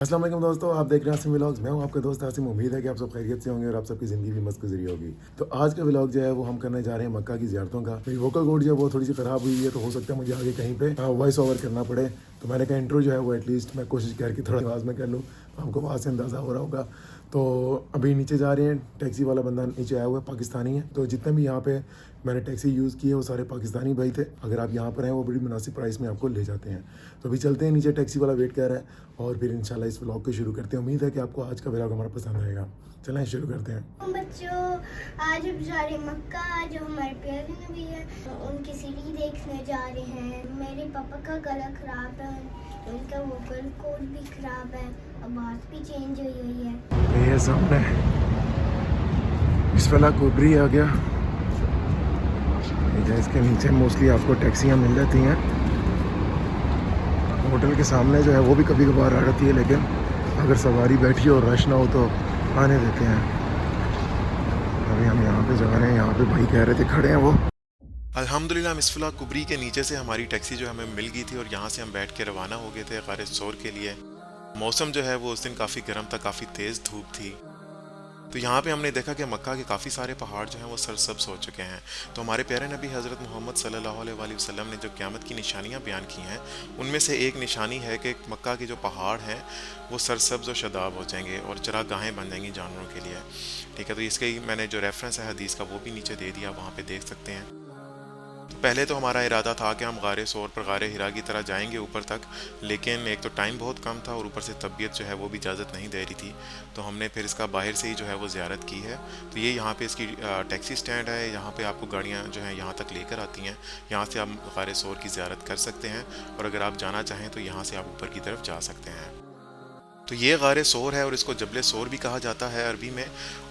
अस्सलाम वालेकुम दोस्तों, आप देख रहे हैं आसिम व्लॉग्स। मैं हूं आपका दोस्त आसिम। उम्मीद है कि आप सब खैरियत से होंगे और आप सबकी ज़िंदगी भी मस्त गुजरी होगी। तो आज का व्लॉग जो है वो हम करने जा रहे हैं मक्का की ज़ियारतों का। मेरी वोकल कोड जो है वो थोड़ी सी ख़राब हुई है, तो हो सकता है मुझे आगे कहीं पे वॉइस ओवर करना पड़े। तो मैंने कहा इंट्रो जो है वो एटलीस्ट मैं कोशिश करके थोड़ा आवाज़ में कर लूँ, तो हमको वहाँ से अंदाज़ा हो रहा होगा। तो अभी नीचे जा रहे हैं, टैक्सी वाला बंदा नीचे आया हुआ है, पाकिस्तानी है। तो जितने भी यहाँ पे मैंने टैक्सी यूज़ की है वो सारे पाकिस्तानी भाई थे। अगर आप यहाँ पर हैं वो बड़ी मुनासिब प्राइस में आपको ले जाते हैं। तो अभी चलते हैं नीचे, टैक्सी वाला वेट कर रहा है और फिर इंशाल्लाह इस व्लॉग को शुरू करते हैं। उम्मीद है कि आपको आज का व्लॉग हमारा पसंद आएगा। चलें शुरू करते हैं। बच्चों, आज हम जा रहे हैं मक्का, जो हमारे प्यारे नबी है उनकी सीढ़ी देखने जा रहे हैं। मेरे पापा का गला ख़राब है, उनका वोकल कोड भी ख़राब है, आवाज़ भी चेंज हुई है। ये सामने इस वाला कोबरी आ गया। इसके नीचे मोस्टली आपको टैक्सियाँ मिल जाती हैं। होटल के सामने जो है वो भी कभी कभार आ जाती है, लेकिन अगर सवारी बैठी हो और रश ना हो तो आने देते हैं। अभी हम यहाँ पे जा रहे हैं, यहाँ पे भाई कह रहे थे खड़े हैं वो। अल्हम्दुलिल्लाह मिसफला कुबरी के नीचे से हमारी टैक्सी जो हमें मिल गई थी और यहाँ से हम बैठ के रवाना हो गए थे गारे सोर के लिए। मौसम जो है वो उस दिन काफ़ी गर्म था, काफ़ी तेज़ धूप थी। तो यहाँ पे हमने देखा कि मक्का के काफ़ी सारे पहाड़ जो हैं वो सरसब्ज हो चुके हैं। तो हमारे प्यारे नबी हज़रत मोहम्मद सल्लल्लाहु अलैहि वसल्लम ने जो क़यामत की निशानियाँ बयान की हैं, उनमें से एक निशानी है कि मक्का के जो पहाड़ हैं वो सरसब्ज और शदाब हो जाएंगे और चरागाहें बन जाएंगी जानवरों के लिए। ठीक है, तो इसके मैंने जो रेफरेंस है हदीस का वो भी नीचे दे दिया, वहाँ पर देख सकते हैं। पहले तो हमारा इरादा था कि हम गारे सोर पर गारे हिरा की तरह जाएंगे ऊपर तक, लेकिन एक तो टाइम बहुत कम था और ऊपर से तबीयत जो है वो भी इजाज़त नहीं दे रही थी। तो हमने फिर इसका बाहर से ही जो है वो ज़ियारत की है। तो ये यहाँ पे इसकी टैक्सी स्टैंड है, यहाँ पे आपको गाड़ियाँ जो हैं यहाँ तक लेकर आती हैं। यहाँ से आप गारे सोर की ज़ियारत कर सकते हैं और अगर आप जाना चाहें तो यहाँ से आप ऊपर की तरफ जा सकते हैं। तो ये गार सोर है और इसको जबल सोर भी कहा जाता है अरबी में।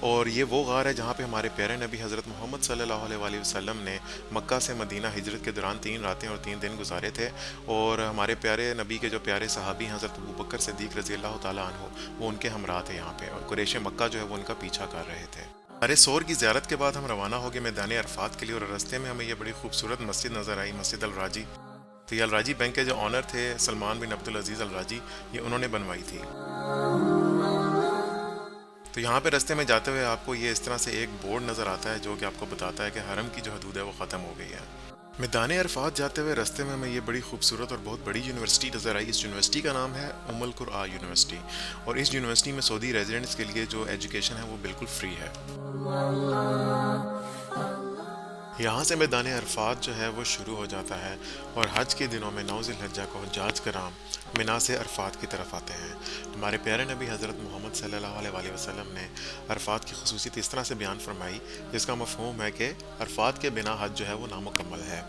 और ये वो गार है जहाँ पे हमारे प्यारे नबी हज़रत मोहम्मद सल्लल्लाहु अलैहि वसल्लम ने मक्का से मदीना हिजरत के दौरान 3 रातें और 3 दिन गुजारे थे। और हमारे प्यारे नबी के जो प्यारे सहाबी हज़रत अबू बकर सिद्दीक़ रज़ी अल्लाह ताला अन्हु, वो उनके हमरा थे यहाँ पे, और कुरैश मक्का जो है वो उनका पीछा कर रहे थे। अरे सोर की ज़ियारत के बाद हम रवाना हो गए मैदान अरफात के लिए, और रास्ते में हमें ये बड़ी खूबसूरत मस्जिद नज़र आई, मस्जिद अल राजी। तो ये अल राजी बैंक के जो ऑनर थे सलमान बिन अब्दुल अजीज़ अल राजी, ये उन्होंने बनवाई थी। तो यहाँ पे रास्ते में जाते हुए आपको ये इस तरह से एक बोर्ड नज़र आता है जो कि आपको बताता है कि हरम की जो हदूद है वो ख़त्म हो गई है। मैदान अरफात जाते हुए रास्ते में हमें ये बड़ी खूबसूरत और बहुत बड़ी यूनिवर्सिटी नज़र आई। इस यूनिवर्सिटी का नाम है उम्मुल कुरआ यूनिवर्सिटी, और इस यूनिवर्सिटी में सऊदी रेजिडेंट्स के लिए जो एजुकेशन है वो बिल्कुल फ्री है। यहाँ से मैदान अरफात जो है वो शुरू हो जाता है, और हज के दिनों में 9 ज़िलहज्जा को हज्जाज कराम मिना से अरफात की तरफ आते हैं। हमारे प्यारे नबी हज़रत मोहम्मद सल्लल्लाहु अलैहि वसल्लम ने अरफात की खुसूसियत इस तरह से बयान फरमाई, जिसका मफ़हूम है कि अरफात के बिना हज जो है वो नामुकम्मल है।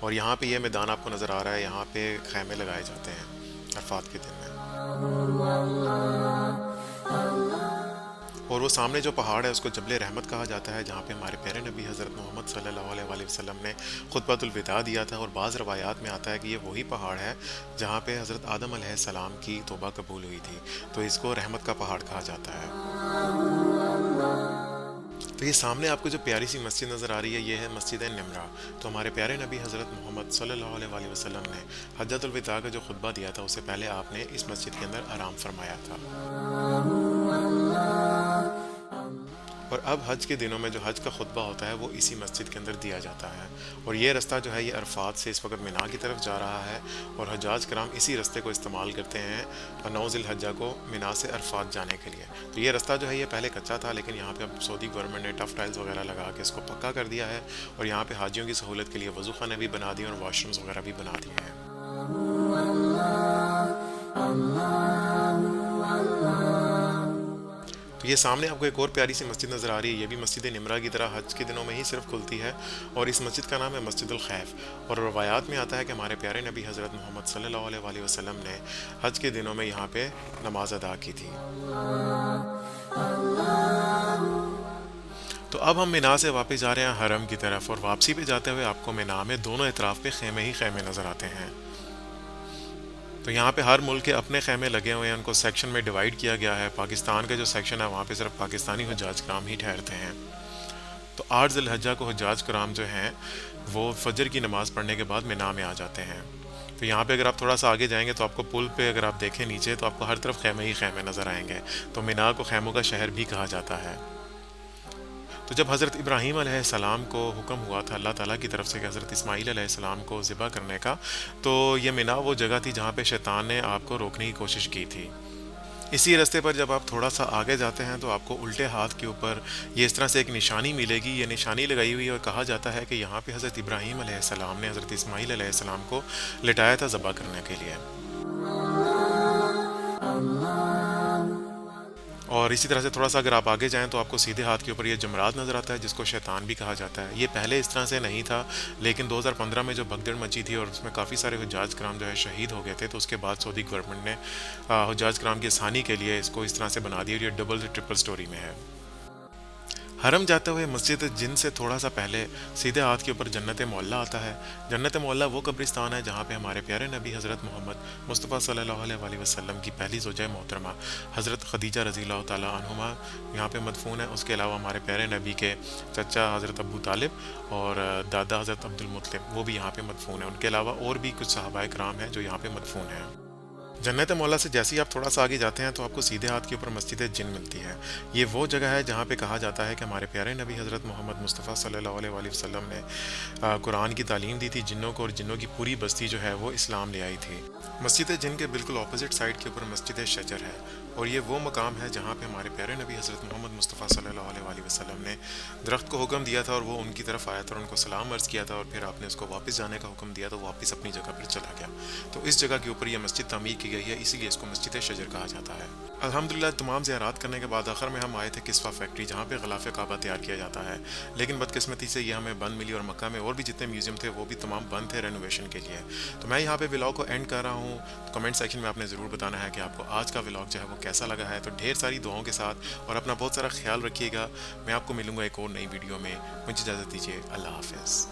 और यहाँ पे ये मैदान आपको नज़र आ रहा है, यहाँ पे खैमे लगाए जाते हैं अरफात के दिन में। और वो सामने जो पहाड़ है उसको जबल रहमत कहा जाता है, जहाँ पे हमारे प्यारे नबी हज़रत मोहम्मद सल्लल्लाहु अलैहि वसल्लम ने खुतबतुल विदा दिया था। और बाज़ रवायात में आता है कि ये वही पहाड़ है जहाँ पे हज़रत आदम अलैहिस्सलाम की तौबा कबूल हुई थी। तो इसको रहमत का पहाड़ कहा जाता है। तो ये सामने आपको जो प्यारी सी मस्जिद नज़र आ रही है, ये है मस्जिद निमरा। तो हमारे प्यारे नबी हज़रत मोहम्मद सल्लल्लाहु अलैहि वसल्लम ने हज्जतुल विदा का जो खुतबा दिया था उससे पहले आपने इस मस्जिद के अंदर आराम फरमाया था। और अब हज के दिनों में जो हज का खुतबा होता है वो इसी मस्जिद के अंदर दिया जाता है। और ये रास्ता जो है ये अरफात से इस वक्त मिना की तरफ जा रहा है, और हजाज कराम इसी रास्ते को इस्तेमाल करते हैं 9 ज़िलहज्जा को मिना से अरफात जाने के लिए। तो ये रास्ता जो है ये पहले कच्चा था, लेकिन यहाँ पे अब सऊदी गवर्नमेंट ने टफ टाइल्स वगैरह लगा के इसको पक्का कर दिया है, और यहाँ पे हाजियों की सहूलत के लिए वज़ू खाने भी बना दिए और वाशरूम्स वगैरह भी बना दिए हैं। तो ये सामने आपको एक और प्यारी सी मस्जिद नज़र आ रही है, ये भी मस्जिद निमरा की तरह हज के दिनों में ही सिर्फ खुलती है, और इस मस्जिद का नाम है मस्जिदुल खैफ। और रवायात में आता है कि हमारे प्यारे नबी हज़रत मोहम्मद सल्लल्लाहु अलैहि वसल्लम ने हज के दिनों में यहाँ पे नमाज अदा की थी। तो अब हम मिना से वापस जा रहे हैं हरम की तरफ, और वापसी पे जाते हुए आपको मिना में दोनों इतराफ़ पे खेमे ही खेमे नज़र आते हैं। तो यहाँ पे हर मुल्क के अपने खेमे लगे हुए हैं, उनको सेक्शन में डिवाइड किया गया है। पाकिस्तान का जो सेक्शन है वहाँ पे सिर्फ पाकिस्तानी हुज्जाज कराम ही ठहरते हैं। तो 8 ज़िलहज्जा को हुज्जाज कराम जो हैं वो फजर की नमाज़ पढ़ने के बाद मिना में आ जाते हैं। تو یہاں پہ اگر آپ تھوڑا سا آگے جائیں گے تو آپ کو پل پہ اگر آپ دیکھیں نیچے تو آپ کو ہر طرف خیمے ہی خیمے نظر آئیں گے. تو مینا کو خیموں کا شہر بھی کہا جاتا ہے. تو جب حضرت ابراہیم علیہ السلام کو حکم ہوا تھا اللہ تعالیٰ کی طرف سے کہ حضرت اسماعیل علیہ السلام کو ذبح کرنے کا، تو یہ مینا وہ جگہ تھی جہاں پہ شیطان نے آپ کو روکنے کی کوشش کی تھی. اسی راستے پر جب آپ تھوڑا سا آگے جاتے ہیں تو آپ کو الٹے ہاتھ کے اوپر یہ اس طرح سے ایک نشانی ملے گی. یہ نشانی لگائی ہوئی ہے اور کہا جاتا ہے کہ یہاں پہ حضرت ابراہیم علیہ السلام نے حضرت اسماعیل علیہ السلام کو لٹایا تھا ذبح کرنے کے لیے. اور اسی طرح سے تھوڑا سا اگر آپ آگے جائیں تو آپ کو سیدھے ہاتھ کے اوپر یہ جمرات نظر آتا ہے جس کو شیطان بھی کہا جاتا ہے. یہ پہلے اس طرح سے نہیں تھا، لیکن 2015 میں جو بھگدڑ مچی تھی اور اس میں کافی سارے حجاج کرام جو ہے شہید ہو گئے تھے، تو اس کے بعد سعودی گورنمنٹ نے حجاج کرام کی آسانی کے لیے اس کو اس طرح سے بنا دیا اور یہ ڈبل سے ٹرپل سٹوری میں ہے. حرم جاتے ہوئے مسجد جن سے تھوڑا سا پہلے سیدھے ہاتھ کے اوپر جنت معلیٰ آتا ہے. جنت معلیٰ وہ قبرستان ہے جہاں پہ ہمارے پیارے نبی حضرت محمد مصطفیٰ صلی اللہ علیہ وآلہ وسلم کی پہلی زوجہ محترمہ حضرت خدیجہ رضی اللہ تعالیٰ عنہما یہاں پہ مدفون ہے. اس کے علاوہ ہمارے پیارے نبی کے چچا حضرت ابو طالب اور دادا حضرت عبد المطلب وہ بھی یہاں پہ مدفون ہیں. ان کے علاوہ اور بھی کچھ صحابہ کرام ہیں جو یہاں پہ مدفون ہیں. جنت مولا سے جیسے ہی آپ تھوڑا سا آگے جاتے ہیں تو آپ کو سیدھے ہاتھ کے اوپر مسجد جن ملتی ہے. یہ وہ جگہ ہے جہاں پہ کہا جاتا ہے کہ ہمارے پیارے نبی حضرت محمد مصطفیٰ صلی اللہ علیہ وآلہ وسلم نے قرآن کی تعلیم دی تھی جنوں کو، اور جنوں کی پوری بستی جو ہے وہ اسلام لے آئی تھی. مسجد جن کے بالکل اپوزٹ سائڈ کے اوپر مسجد شجر ہے، اور یہ وہ مقام ہے جہاں پہ ہمارے پیارے نبی حضرت محمد مصطفیٰ صلی اللہ علیہ وآلہ وسلم نے درخت کو حکم دیا تھا اور وہ ان کی طرف آیا تھا اور ان کو سلام عرض کیا تھا، اور پھر آپ نے اس کو واپس جانے کا حکم دیا تو واپس اپنی جگہ پر چلا گیا. تو اس جگہ کے اوپر یہ مسجد تعمیر کی گئی ہے، اسی لیے اس کو مسجد شجر کہا جاتا ہے. الحمدللہ تمام زیارات کرنے کے بعد آخر میں ہم آئے تھے کسوہ فیکٹری جہاں پہ غلاف کعبہ تیار کیا جاتا ہے، لیکن بدقسمتی سے یہ ہمیں بند ملی اور مکہ میں اور بھی جتنے میوزیم تھے وہ بھی تمام بند تھے رینوویشن کے لیے. تو میں یہاں پہ ولاگ کو اینڈ کر رہا ہوں. کمنٹ سیکشن میں آپ نے ضرور بتانا ہے کہ آپ کو آج کا ولاگ جو ہے وہ کیسا لگا ہے. تو ڈھیر ساری دعاؤں کے ساتھ اور اپنا بہت سارا خیال رکھیے گا. میں آپ کو ملوں گا ایک اور نئی ویڈیو میں. مجھے اجازت دیجیے. اللہ حافظ.